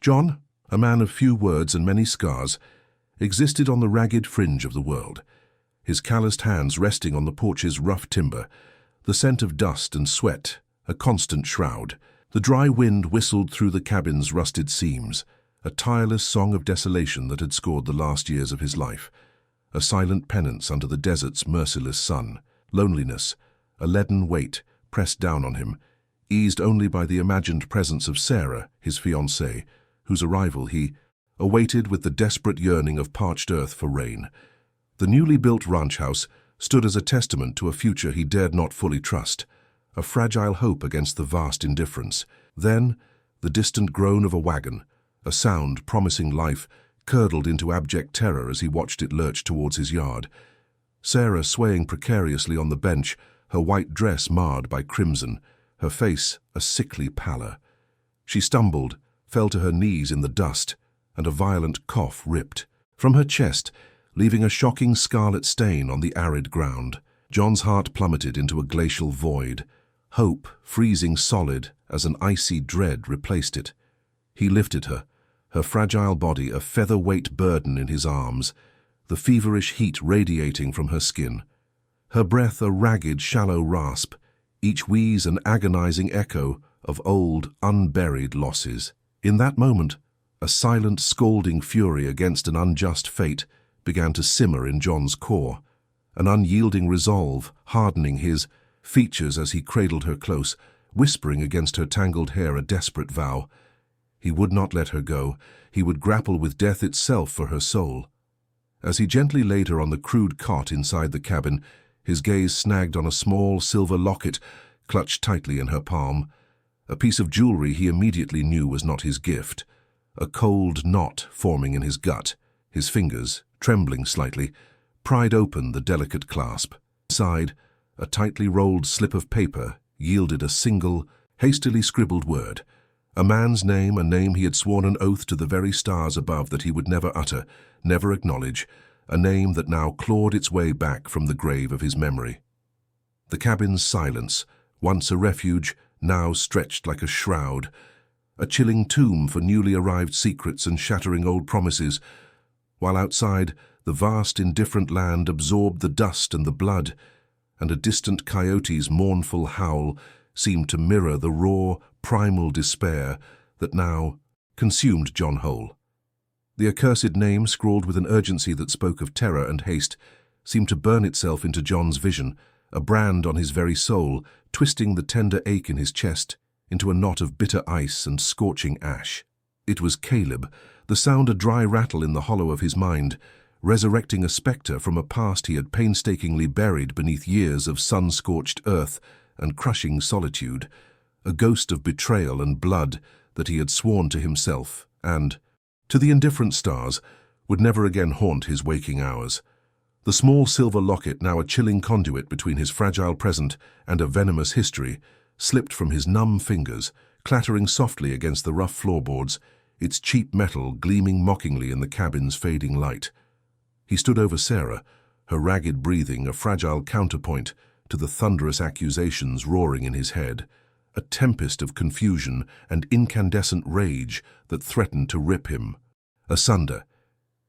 John, a man of few words and many scars, existed on the ragged fringe of the world, his calloused hands resting on the porch's rough timber, the scent of dust and sweat a constant shroud. The dry wind whistled through the cabin's rusted seams, a tireless song of desolation that had scored the last years of his life, a silent penance under the desert's merciless sun. Loneliness, a leaden weight, pressed down on him, eased only by the imagined presence of Sarah, his fiancée, whose arrival he awaited with the desperate yearning of parched earth for rain. The newly built ranch house stood as a testament to a future he dared not fully trust, a fragile hope against the vast indifference. Then, the distant groan of a wagon, a sound promising life, curdled into abject terror as he watched it lurch towards his yard. Sarah swaying precariously on the bench, her white dress marred by crimson, her face a sickly pallor. She stumbled, fell to her knees in the dust, and a violent cough ripped from her chest, leaving a shocking scarlet stain on the arid ground. John's heart plummeted into a glacial void. Hope, freezing solid as an icy dread, replaced it. He lifted her, her fragile body a featherweight burden in his arms, the feverish heat radiating from her skin. Her breath a ragged, shallow rasp, each wheeze an agonizing echo of old, unburied losses. In that moment, a silent, scalding fury against an unjust fate began to simmer in John's core, an unyielding resolve hardening his features as he cradled her close, whispering against her tangled hair a desperate vow. He would not let her go. He would grapple with death itself for her soul. As he gently laid her on the crude cot inside the cabin, his gaze snagged on a small silver locket clutched tightly in her palm, a piece of jewelry he immediately knew was not his gift, a cold knot forming in his gut. His fingers, trembling slightly, pried open the delicate clasp. Inside, a tightly rolled slip of paper yielded a single, hastily scribbled word, a man's name, a name he had sworn an oath to the very stars above that he would never utter, never acknowledge, a name that now clawed its way back from the grave of his memory. The cabin's silence, once a refuge, now stretched like a shroud, a chilling tomb for newly arrived secrets and shattering old promises, while outside, the vast, indifferent land absorbed the dust and the blood, and a distant coyote's mournful howl seemed to mirror the raw, primal despair that now consumed John whole. The accursed name, scrawled with an urgency that spoke of terror and haste, seemed to burn itself into John's vision, a brand on his very soul, twisting the tender ache in his chest into a knot of bitter ice and scorching ash. It was Caleb, the sound a dry rattle in the hollow of his mind, resurrecting a spectre from a past he had painstakingly buried beneath years of sun-scorched earth and crushing solitude, a ghost of betrayal and blood that he had sworn to himself and, to the indifferent stars, would never again haunt his waking hours. The small silver locket, now a chilling conduit between his fragile present and a venomous history, slipped from his numb fingers, clattering softly against the rough floorboards, its cheap metal gleaming mockingly in the cabin's fading light. He stood over Sarah, her ragged breathing a fragile counterpoint to the thunderous accusations roaring in his head, a tempest of confusion and incandescent rage that threatened to rip him asunder.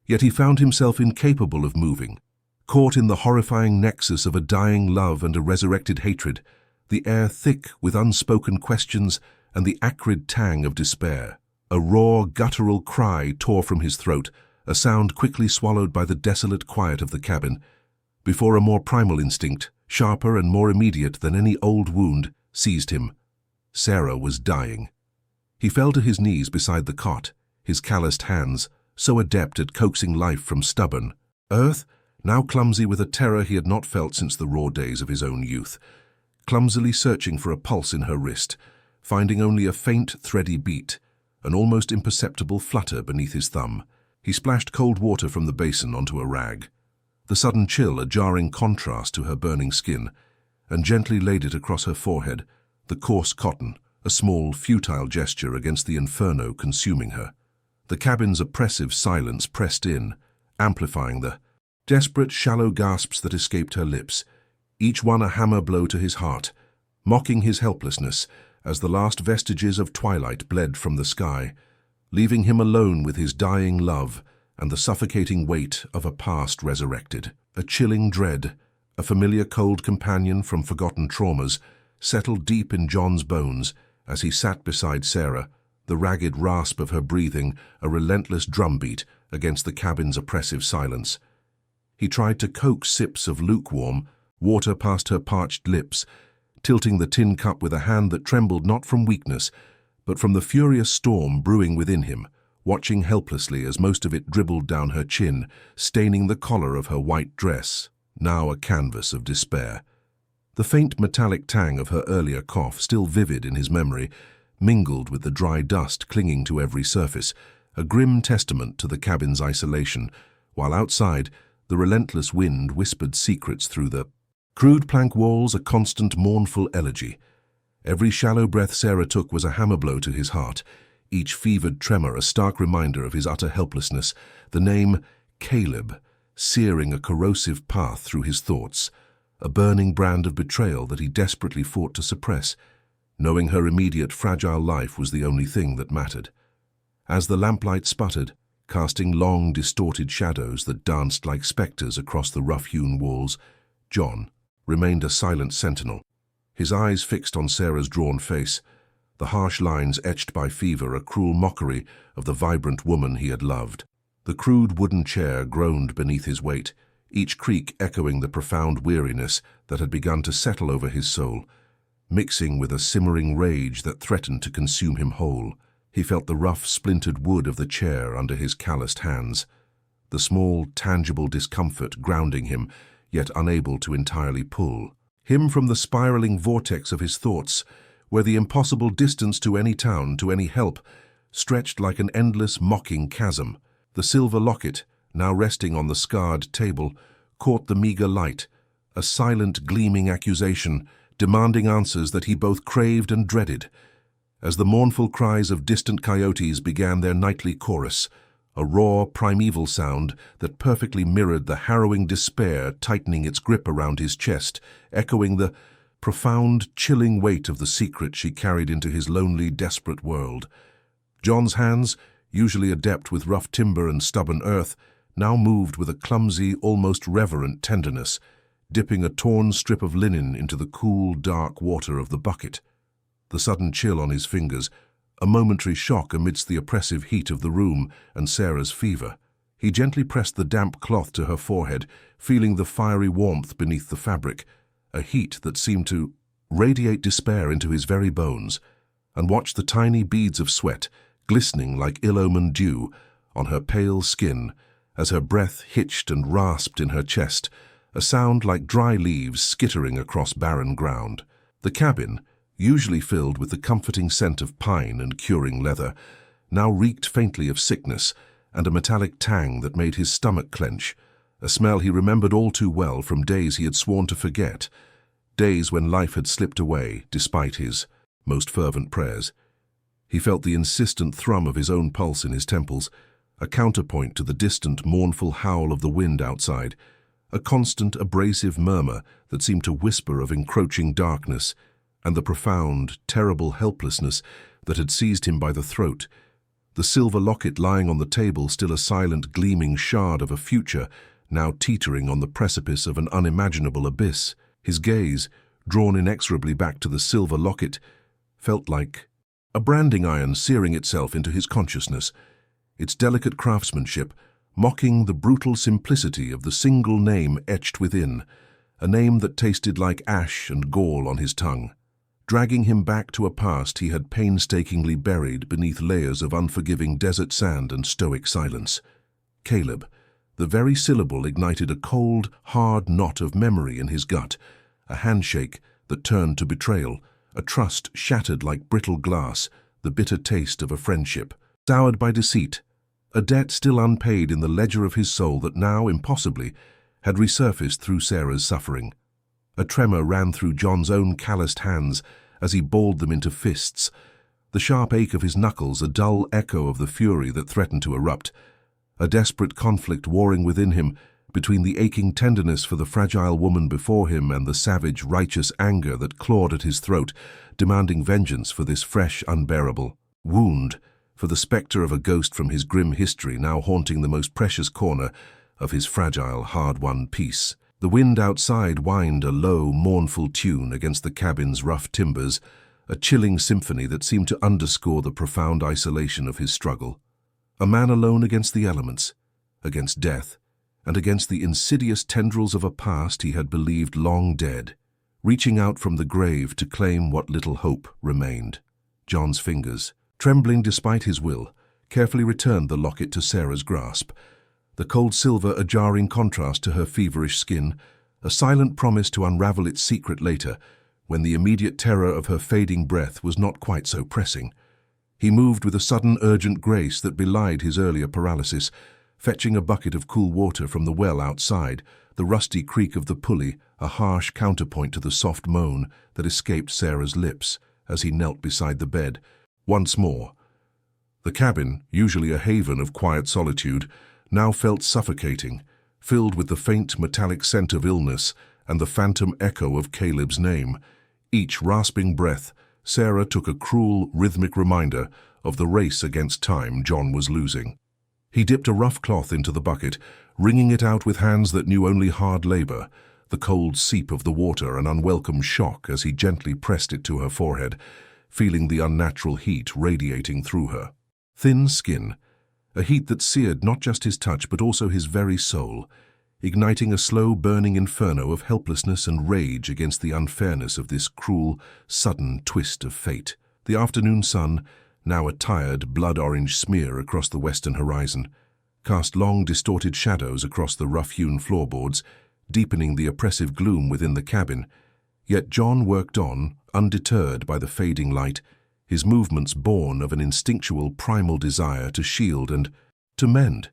Yet he found himself incapable of moving, caught in the horrifying nexus of a dying love and a resurrected hatred, the air thick with unspoken questions and the acrid tang of despair. A raw, guttural cry tore from his throat, a sound quickly swallowed by the desolate quiet of the cabin, before a more primal instinct, sharper and more immediate than any old wound, seized him. Sarah was dying. He fell to his knees beside the cot, his calloused hands, so adept at coaxing life from stubborn earth, now clumsy with a terror he had not felt since the raw days of his own youth, clumsily searching for a pulse in her wrist, finding only a faint, thready beat, an almost imperceptible flutter beneath his thumb. He splashed cold water from the basin onto a rag, the sudden chill a jarring contrast to her burning skin, and gently laid it across her forehead, the coarse cotton, a small, futile gesture against the inferno consuming her. The cabin's oppressive silence pressed in, amplifying the desperate, shallow gasps that escaped her lips, each one a hammer blow to his heart, mocking his helplessness as the last vestiges of twilight bled from the sky, leaving him alone with his dying love and the suffocating weight of a past resurrected. A chilling dread, a familiar cold companion from forgotten traumas, settled deep in John's bones as he sat beside Sarah, the ragged rasp of her breathing a relentless drumbeat against the cabin's oppressive silence. He tried to coax sips of lukewarm water past her parched lips, tilting the tin cup with a hand that trembled not from weakness, but from the furious storm brewing within him, watching helplessly as most of it dribbled down her chin, staining the collar of her white dress, now a canvas of despair. The faint metallic tang of her earlier cough, still vivid in his memory, mingled with the dry dust clinging to every surface, a grim testament to the cabin's isolation, while outside, the relentless wind whispered secrets through the crude plank walls, a constant mournful elegy. Every shallow breath Sarah took was a hammer blow to his heart, each fevered tremor a stark reminder of his utter helplessness, the name Caleb searing a corrosive path through his thoughts, a burning brand of betrayal that he desperately fought to suppress, knowing her immediate fragile life was the only thing that mattered. As the lamplight sputtered, casting long, distorted shadows that danced like spectres across the rough-hewn walls, John remained a silent sentinel, his eyes fixed on Sarah's drawn face, the harsh lines etched by fever a cruel mockery of the vibrant woman he had loved. The crude wooden chair groaned beneath his weight, each creak echoing the profound weariness that had begun to settle over his soul, mixing with a simmering rage that threatened to consume him whole. He felt the rough, splintered wood of the chair under his calloused hands, the small, tangible discomfort grounding him, yet unable to entirely pull him from the spiraling vortex of his thoughts, where the impossible distance to any town, to any help, stretched like an endless, mocking chasm. The silver locket, now resting on the scarred table, caught the meager light, a silent, gleaming accusation, demanding answers that he both craved and dreaded. As the mournful cries of distant coyotes began their nightly chorus, a raw, primeval sound that perfectly mirrored the harrowing despair tightening its grip around his chest, echoing the profound, chilling weight of the secret she carried into his lonely, desperate world. John's hands, usually adept with rough timber and stubborn earth, now moved with a clumsy, almost reverent tenderness, dipping a torn strip of linen into the cool, dark water of the bucket. The sudden chill on his fingers, a momentary shock amidst the oppressive heat of the room and Sarah's fever. He gently pressed the damp cloth to her forehead, feeling the fiery warmth beneath the fabric, a heat that seemed to radiate despair into his very bones, and watched the tiny beads of sweat, glistening like ill-omened dew, on her pale skin, as her breath hitched and rasped in her chest, a sound like dry leaves skittering across barren ground. The cabin, usually filled with the comforting scent of pine and curing leather, now reeked faintly of sickness and a metallic tang that made his stomach clench, a smell he remembered all too well from days he had sworn to forget, days when life had slipped away despite his most fervent prayers. He felt the insistent thrum of his own pulse in his temples, a counterpoint to the distant, mournful howl of the wind outside, a constant, abrasive murmur that seemed to whisper of encroaching darkness, and the profound, terrible helplessness that had seized him by the throat, the silver locket lying on the table still a silent, gleaming shard of a future, now teetering on the precipice of an unimaginable abyss. His gaze, drawn inexorably back to the silver locket, felt like a branding iron searing itself into his consciousness, its delicate craftsmanship mocking the brutal simplicity of the single name etched within, a name that tasted like ash and gall on his tongue, dragging him back to a past he had painstakingly buried beneath layers of unforgiving desert sand and stoic silence. Caleb. The very syllable ignited a cold, hard knot of memory in his gut, a handshake that turned to betrayal, a trust shattered like brittle glass, the bitter taste of a friendship, soured by deceit, a debt still unpaid in the ledger of his soul that now, impossibly, had resurfaced through Sarah's suffering. A tremor ran through John's own calloused hands as he balled them into fists, the sharp ache of his knuckles a dull echo of the fury that threatened to erupt, a desperate conflict warring within him between the aching tenderness for the fragile woman before him and the savage, righteous anger that clawed at his throat, demanding vengeance for this fresh, unbearable wound, for the spectre of a ghost from his grim history now haunting the most precious corner of his fragile, hard-won peace. The wind outside whined a low, mournful tune against the cabin's rough timbers, a chilling symphony that seemed to underscore the profound isolation of his struggle. A man alone against the elements, against death, and against the insidious tendrils of a past he had believed long dead, reaching out from the grave to claim what little hope remained. John's fingers, trembling despite his will, carefully returned the locket to Sarah's grasp, the cold silver a jarring contrast to her feverish skin, a silent promise to unravel its secret later, when the immediate terror of her fading breath was not quite so pressing. He moved with a sudden urgent grace that belied his earlier paralysis, fetching a bucket of cool water from the well outside, the rusty creak of the pulley a harsh counterpoint to the soft moan that escaped Sarah's lips as he knelt beside the bed. Once more. The cabin, usually a haven of quiet solitude, now felt suffocating, filled with the faint metallic scent of illness and the phantom echo of Caleb's name. Each rasping breath, Sarah took a cruel, rhythmic reminder of the race against time John was losing. He dipped a rough cloth into the bucket, wringing it out with hands that knew only hard labor, the cold seep of the water an unwelcome shock as he gently pressed it to her forehead, feeling the unnatural heat radiating through her. Thin skin, a heat that seared not just his touch but also his very soul, igniting a slow burning inferno of helplessness and rage against the unfairness of this cruel, sudden twist of fate. The afternoon sun, now a tired, blood-orange smear across the western horizon, cast long, distorted shadows across the rough-hewn floorboards, deepening the oppressive gloom within the cabin. Yet John worked on, undeterred by the fading light, his movements born of an instinctual, primal desire to shield and to mend.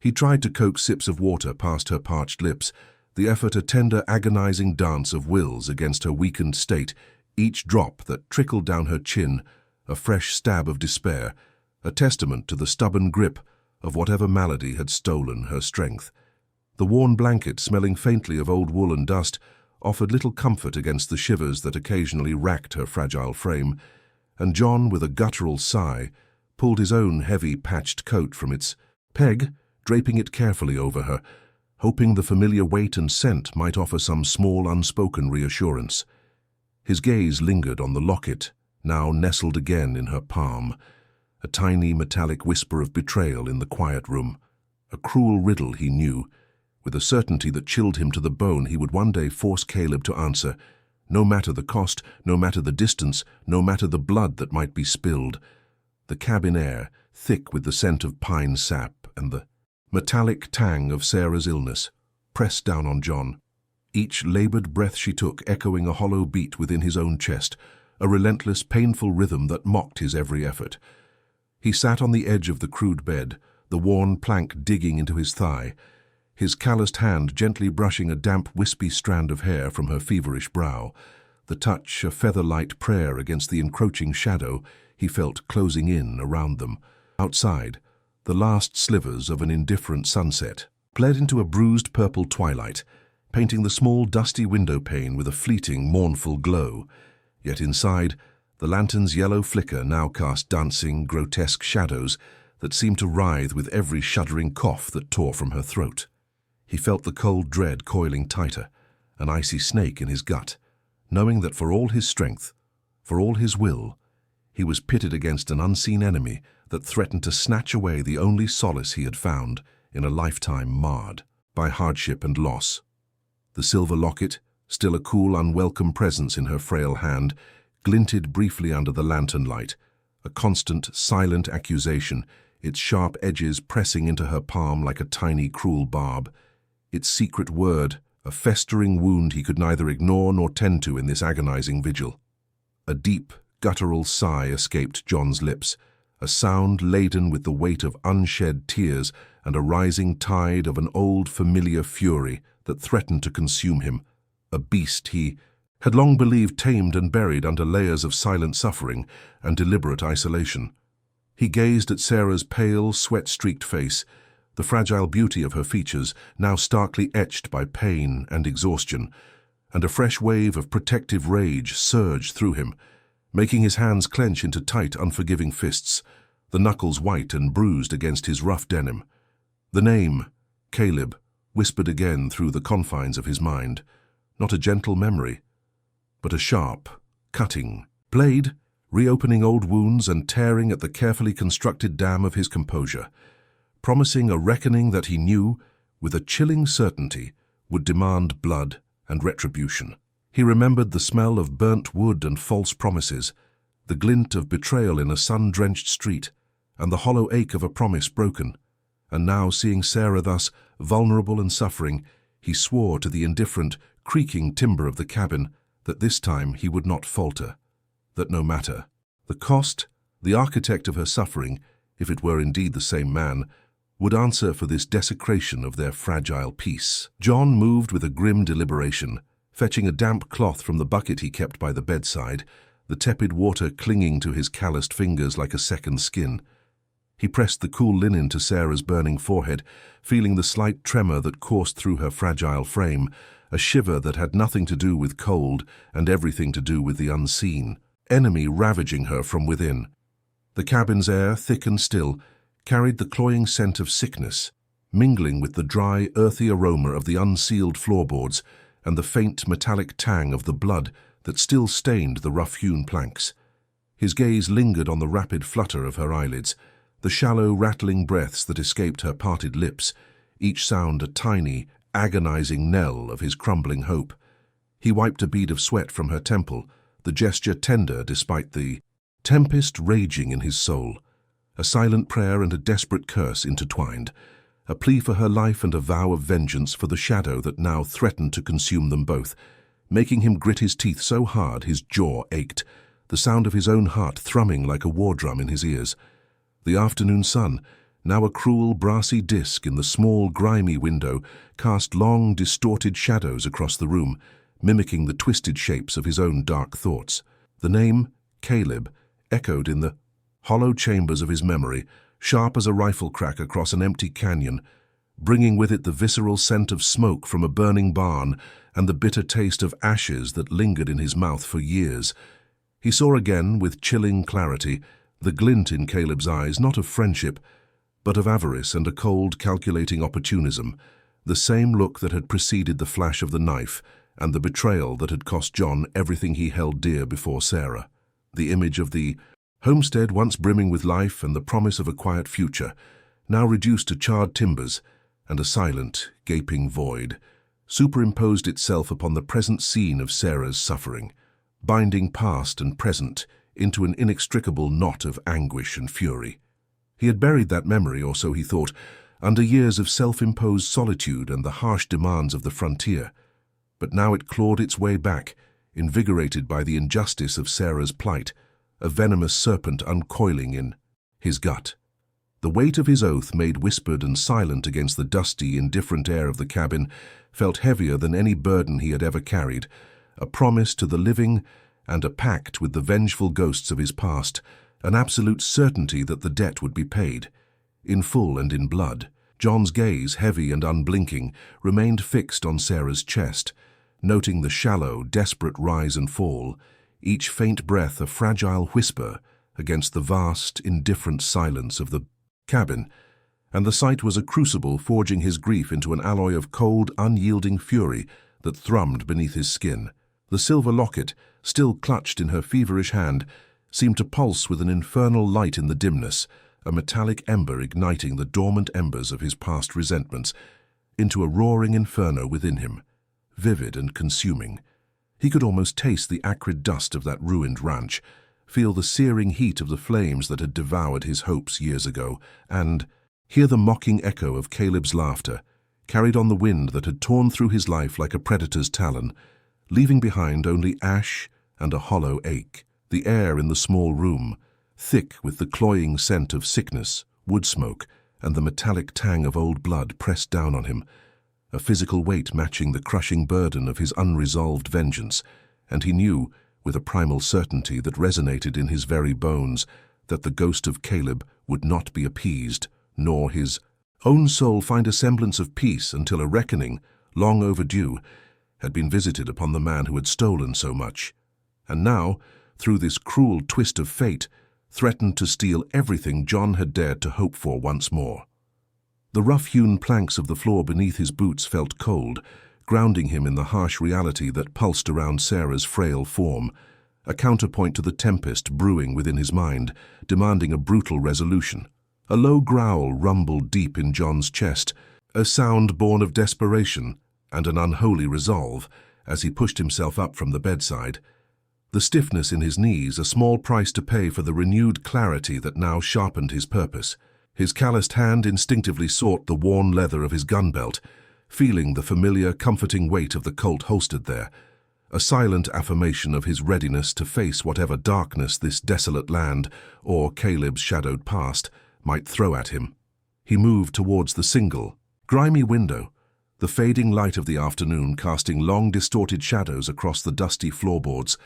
He tried to coax sips of water past her parched lips, the effort a tender, agonizing dance of wills against her weakened state, each drop that trickled down her chin, a fresh stab of despair, a testament to the stubborn grip of whatever malady had stolen her strength. The worn blanket, smelling faintly of old wool and dust, offered little comfort against the shivers that occasionally racked her fragile frame, and John, with a guttural sigh, pulled his own heavy patched coat from its peg, draping it carefully over her, hoping the familiar weight and scent might offer some small unspoken reassurance. His gaze lingered on the locket, now nestled again in her palm, a tiny metallic whisper of betrayal in the quiet room, a cruel riddle he knew. With a certainty that chilled him to the bone, he would one day force Caleb to answer, no matter the cost, no matter the distance, no matter the blood that might be spilled. The cabin air, thick with the scent of pine sap and the metallic tang of Sarah's illness, pressed down on John. Each labored breath she took echoing a hollow beat within his own chest, a relentless, painful rhythm that mocked his every effort. He sat on the edge of the crude bed, the worn plank digging into his thigh, his calloused hand gently brushing a damp, wispy strand of hair from her feverish brow, the touch a feather-light prayer against the encroaching shadow he felt closing in around them. Outside, the last slivers of an indifferent sunset bled into a bruised purple twilight, painting the small, dusty window pane with a fleeting, mournful glow. Yet inside, the lantern's yellow flicker now cast dancing, grotesque shadows that seemed to writhe with every shuddering cough that tore from her throat. He felt the cold dread coiling tighter, an icy snake in his gut, knowing that for all his strength, for all his will, he was pitted against an unseen enemy that threatened to snatch away the only solace he had found in a lifetime marred by hardship and loss. The silver locket, still a cool, unwelcome presence in her frail hand, glinted briefly under the lantern light, a constant, silent accusation, its sharp edges pressing into her palm like a tiny, cruel barb. Its secret word, a festering wound he could neither ignore nor tend to in this agonizing vigil. A deep, guttural sigh escaped John's lips, a sound laden with the weight of unshed tears and a rising tide of an old, familiar fury that threatened to consume him, a beast he had long believed tamed and buried under layers of silent suffering and deliberate isolation. He gazed at Sarah's pale, sweat-streaked face, the fragile beauty of her features now starkly etched by pain and exhaustion, and a fresh wave of protective rage surged through him, making his hands clench into tight, unforgiving fists. the knuckles white and bruised against his rough denim. The name, Caleb, whispered again through the confines of his mind, not a gentle memory, but a sharp, cutting blade, reopening old wounds and tearing at the carefully constructed dam of his composure, promising a reckoning that he knew, with a chilling certainty, would demand blood and retribution. He remembered the smell of burnt wood and false promises, the glint of betrayal in a sun-drenched street, and the hollow ache of a promise broken. And now, seeing Sarah thus vulnerable and suffering, he swore to the indifferent, creaking timber of the cabin that this time he would not falter, that no matter the cost, the architect of her suffering, if it were indeed the same man, would answer for this desecration of their fragile peace. John moved with a grim deliberation, fetching a damp cloth from the bucket he kept by the bedside, the tepid water clinging to his calloused fingers like a second skin. He pressed the cool linen to Sarah's burning forehead, feeling the slight tremor that coursed through her fragile frame, a shiver that had nothing to do with cold and everything to do with the unseen enemy ravaging her from within. The cabin's air, thick and still, carried the cloying scent of sickness, mingling with the dry, earthy aroma of the unsealed floorboards and the faint metallic tang of the blood that still stained the rough-hewn planks. His gaze lingered on the rapid flutter of her eyelids, the shallow, rattling breaths that escaped her parted lips, each sound a tiny, agonizing knell of his crumbling hope. He wiped a bead of sweat from her temple, the gesture tender despite the tempest raging in his soul. A silent prayer and a desperate curse intertwined, a plea for her life and a vow of vengeance for the shadow that now threatened to consume them both, making him grit his teeth so hard his jaw ached, the sound of his own heart thrumming like a war drum in his ears. The afternoon sun, now a cruel brassy disk in the small grimy window, cast long distorted shadows across the room, mimicking the twisted shapes of his own dark thoughts. The name, Caleb, echoed in the hollow chambers of his memory, sharp as a rifle crack across an empty canyon, bringing with it the visceral scent of smoke from a burning barn and the bitter taste of ashes that lingered in his mouth for years. He saw again, with chilling clarity, the glint in Caleb's eyes, not of friendship, but of avarice and a cold, calculating opportunism, the same look that had preceded the flash of the knife and the betrayal that had cost John everything he held dear before Sarah. The image of the homestead once brimming with life and the promise of a quiet future, now reduced to charred timbers and a silent, gaping void, superimposed itself upon the present scene of Sarah's suffering, binding past and present into an inextricable knot of anguish and fury. He had buried that memory, or so he thought, under years of self-imposed solitude and the harsh demands of the frontier. But now it clawed its way back, invigorated by the injustice of Sarah's plight, a venomous serpent uncoiling in his gut. The weight of his oath, made whispered and silent against the dusty, indifferent air of the cabin, felt heavier than any burden he had ever carried, a promise to the living and a pact with the vengeful ghosts of his past, an absolute certainty that the debt would be paid, in full and in blood. John's gaze, heavy and unblinking, remained fixed on Sarah's chest, noting the shallow, desperate rise and fall, each faint breath a fragile whisper against the vast, indifferent silence of the cabin, and the sight was a crucible forging his grief into an alloy of cold, unyielding fury that thrummed beneath his skin. The silver locket, still clutched in her feverish hand, seemed to pulse with an infernal light in the dimness, a metallic ember igniting the dormant embers of his past resentments into a roaring inferno within him, vivid and consuming. He could almost taste the acrid dust of that ruined ranch, feel the searing heat of the flames that had devoured his hopes years ago, and hear the mocking echo of Caleb's laughter, carried on the wind that had torn through his life like a predator's talon, leaving behind only ash and a hollow ache. The air in the small room, thick with the cloying scent of sickness, wood smoke, and the metallic tang of old blood pressed down on him, a physical weight matching the crushing burden of his unresolved vengeance, and he knew, with a primal certainty that resonated in his very bones, that the ghost of Caleb would not be appeased, nor his own soul find a semblance of peace until a reckoning, long overdue, had been visited upon the man who had stolen so much. And now, through this cruel twist of fate, threatened to steal everything John had dared to hope for once more. The rough-hewn planks of the floor beneath his boots felt cold, grounding him in the harsh reality that pulsed around Sarah's frail form, a counterpoint to the tempest brewing within his mind, demanding a brutal resolution. A low growl rumbled deep in John's chest, a sound born of desperation and an unholy resolve, as he pushed himself up from the bedside. The stiffness in his knees, a small price to pay for the renewed clarity that now sharpened his purpose. His calloused hand instinctively sought the worn leather of his gun belt, feeling the familiar, comforting weight of the Colt holstered there, a silent affirmation of his readiness to face whatever darkness this desolate land, or Caleb's shadowed past, might throw at him. He moved towards the single, grimy window, the fading light of the afternoon casting long distorted shadows across the dusty floorboards,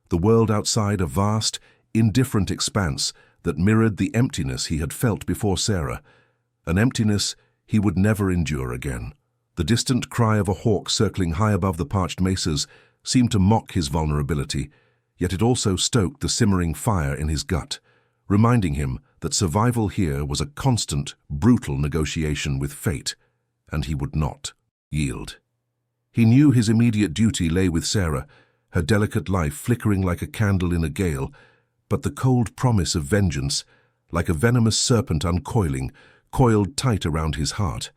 the world outside a vast, indifferent expanse that mirrored the emptiness he had felt before Sarah, an emptiness he would never endure again. The distant cry of a hawk circling high above the parched mesas seemed to mock his vulnerability, yet it also stoked the simmering fire in his gut, reminding him that survival here was a constant, brutal negotiation with fate, and he would not yield. He knew his immediate duty lay with Sarah, her delicate life flickering like a candle in a gale, but the cold promise of vengeance, like a venomous serpent uncoiling, coiled tight around his heart,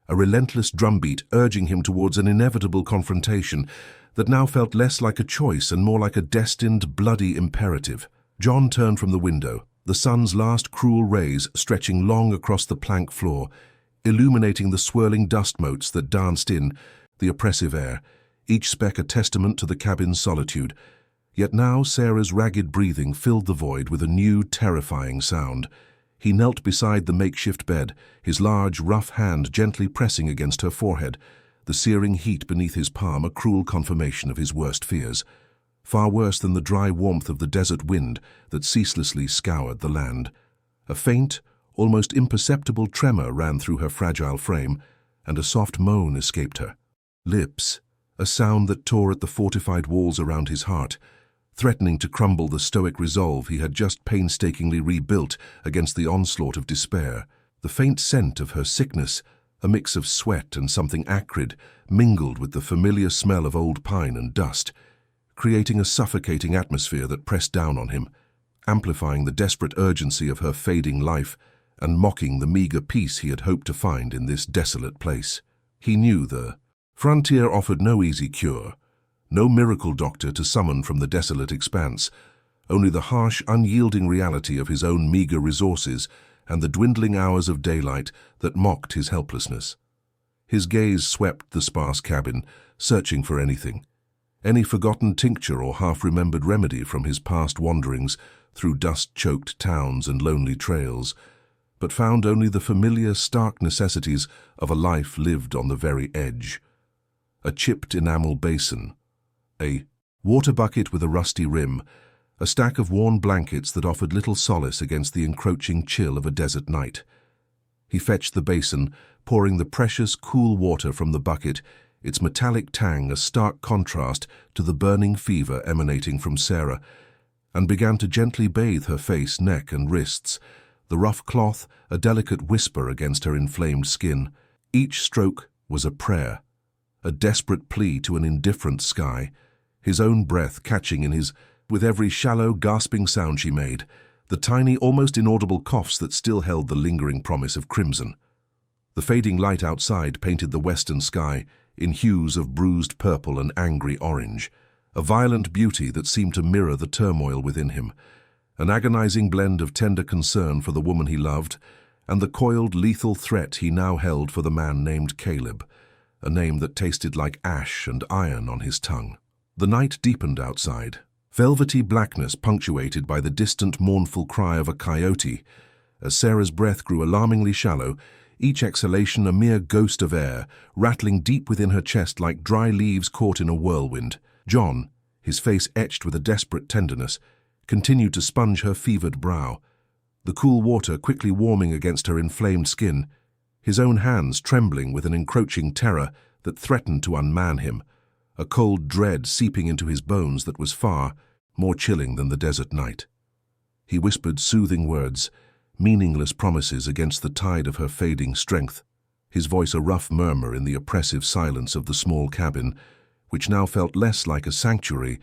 a relentless drumbeat urging him towards an inevitable confrontation that now felt less like a choice and more like a destined, bloody imperative. John turned from the window, the sun's last cruel rays stretching long across the plank floor, illuminating the swirling dust motes that danced in the oppressive air, each speck a testament to the cabin's solitude. Yet now Sarah's ragged breathing filled the void with a new, terrifying sound. He knelt beside the makeshift bed, his large, rough hand gently pressing against her forehead, the searing heat beneath his palm a cruel confirmation of his worst fears, far worse than the dry warmth of the desert wind that ceaselessly scoured the land. A faint, almost imperceptible tremor ran through her fragile frame, and a soft moan escaped her. Lips, a sound that tore at the fortified walls around his heart, threatening to crumble the stoic resolve he had just painstakingly rebuilt against the onslaught of despair. The faint scent of her sickness, a mix of sweat and something acrid, mingled with the familiar smell of old pine and dust, creating a suffocating atmosphere that pressed down on him, amplifying the desperate urgency of her fading life and mocking the meager peace he had hoped to find in this desolate place. He knew the frontier offered no easy cure, no miracle doctor to summon from the desolate expanse, only the harsh, unyielding reality of his own meager resources and the dwindling hours of daylight that mocked his helplessness. His gaze swept the sparse cabin, searching for anything, any forgotten tincture or half-remembered remedy from his past wanderings through dust-choked towns and lonely trails, but found only the familiar, stark necessities of a life lived on the very edge. A chipped enamel basin, a water bucket with a rusty rim, a stack of worn blankets that offered little solace against the encroaching chill of a desert night. He fetched the basin, pouring the precious, cool water from the bucket, its metallic tang a stark contrast to the burning fever emanating from Sarah, and began to gently bathe her face, neck, and wrists, the rough cloth a delicate whisper against her inflamed skin. Each stroke was a prayer, a desperate plea to an indifferent sky, his own breath catching in his with every shallow, gasping sound she made, the tiny, almost inaudible coughs that still held the lingering promise of crimson. The fading light outside painted the western sky in hues of bruised purple and angry orange, a violent beauty that seemed to mirror the turmoil within him, an agonizing blend of tender concern for the woman he loved and the coiled, lethal threat he now held for the man named Caleb, a name that tasted like ash and iron on his tongue. The night deepened outside, velvety blackness punctuated by the distant mournful cry of a coyote. As Sarah's breath grew alarmingly shallow, each exhalation a mere ghost of air, rattling deep within her chest like dry leaves caught in a whirlwind. John, his face etched with a desperate tenderness, continued to sponge her fevered brow, the cool water quickly warming against her inflamed skin, his own hands trembling with an encroaching terror that threatened to unman him, a cold dread seeping into his bones that was far more chilling than the desert night. He whispered soothing words, meaningless promises against the tide of her fading strength, his voice a rough murmur in the oppressive silence of the small cabin, which now felt less like a sanctuary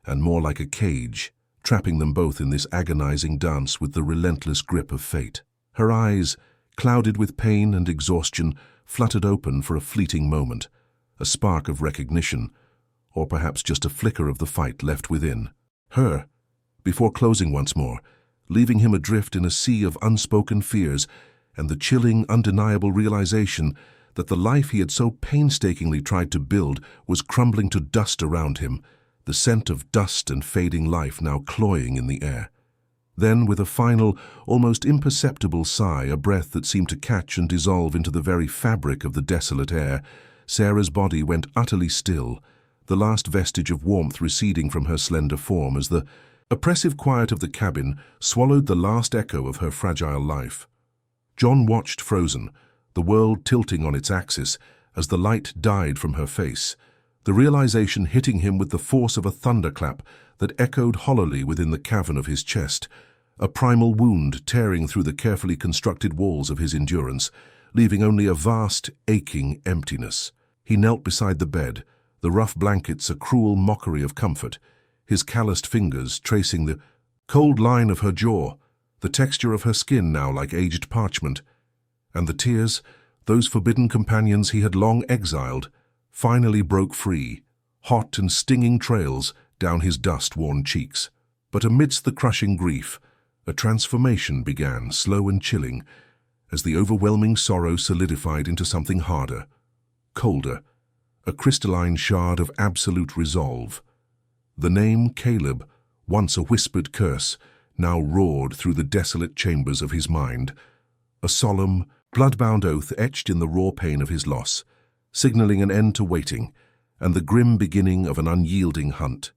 and more like a cage, trapping them both in this agonizing dance with the relentless grip of fate. Her eyes, clouded with pain and exhaustion, fluttered open for a fleeting moment, a spark of recognition, or perhaps just a flicker of the fight left within. Her, before closing once more, leaving him adrift in a sea of unspoken fears and the chilling, undeniable realization that the life he had so painstakingly tried to build was crumbling to dust around him, the scent of dust and fading life now cloying in the air. Then, with a final, almost imperceptible sigh, a breath that seemed to catch and dissolve into the very fabric of the desolate air, Sarah's body went utterly still, the last vestige of warmth receding from her slender form as the oppressive quiet of the cabin swallowed the last echo of her fragile life. John watched frozen, the world tilting on its axis as the light died from her face, the realization hitting him with the force of a thunderclap that echoed hollowly within the cavern of his chest, a primal wound tearing through the carefully constructed walls of his endurance, leaving only a vast, aching emptiness. He knelt beside the bed, the rough blankets a cruel mockery of comfort, his calloused fingers tracing the cold line of her jaw, the texture of her skin now like aged parchment, and the tears, those forbidden companions he had long exiled, finally broke free, hot and stinging trails down his dust-worn cheeks. But amidst the crushing grief, a transformation began, slow and chilling, as the overwhelming sorrow solidified into something harder, colder, a crystalline shard of absolute resolve. The name Caleb, once a whispered curse, now roared through the desolate chambers of his mind, a solemn, blood-bound oath etched in the raw pain of his loss, signaling an end to waiting and the grim beginning of an unyielding hunt.